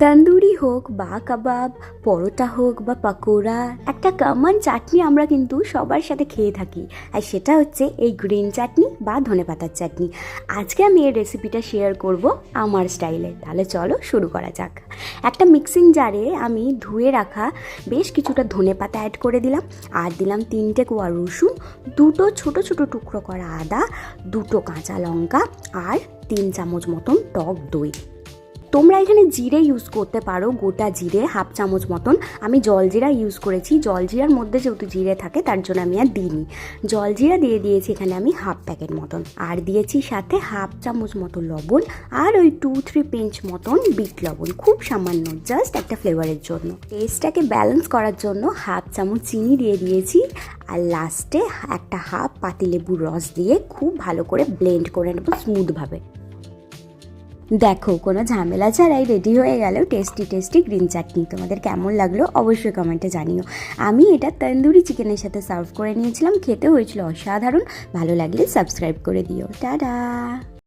তন্দুরি হোক বা কাবাব, পরোটা হোক বা পাকোড়া, একটা কমন চাটনি আমরা কিন্তু সবার সাথে খেয়ে থাকি, আর সেটা হচ্ছে এই গ্রিন চাটনি বা ধনেপাতার চাটনি। আজকে আমি এই রেসিপিটা শেয়ার করব আমার স্টাইলে। তাহলে চলো শুরু করা যাক। একটা মিক্সিং জারে আমি ধুয়ে রাখা বেশ কিছুটা ধনেপাতা অ্যাড করে দিলাম, আর দিলাম 3টে কোয়া রসুন, 2টো ছোটো ছোটো টুকরো করা আদা, 2টো কাঁচা লঙ্কা, আর 3 চামচ মতন টক দই। তোমরা এখানে জিরে ইউজ করতে পারো, গোটা জিরে 1/2 চামচ মতন। আমি জলজিরা ইউজ করেছি, জলজিরার মধ্যে যেহেতু জিরে থাকে তার জন্য আমি আর দিইনি। জলজিরা দিয়ে দিয়েছি এখানে আমি 1/2 প্যাকেট মতন, আর দিয়েছি সাথে 1/2 চামচ মতো লবণ, আর ওই 2-3 পিঞ্চ মতন বিট লবণ, খুব সামান্য, জাস্ট একটা ফ্লেভারের জন্য। টেস্টটাকে ব্যালেন্স করার জন্য 1/2 চামচ চিনি দিয়ে দিয়েছি, আর লাস্টে একটা 1/2 পাতিলেবুর রস দিয়ে খুব ভালো করে ব্লেন্ড করে নেবো স্মুথভাবে। দেখো, কোনো ঝামেলা ছাড়াই রেডি হয়ে গেল টেস্টি গ্রিন চাটনি। তোমাদের কেমন লাগলো অবশ্যই কমেন্টে জানিও। আমি এটা তন্দুরি চিকেনের সাথে সার্ভ করে নিয়েছিলাম, খেতে হয়েছিল অসাধারণ। ভালো লাগলে সাবস্ক্রাইব করে দিও। টাটা।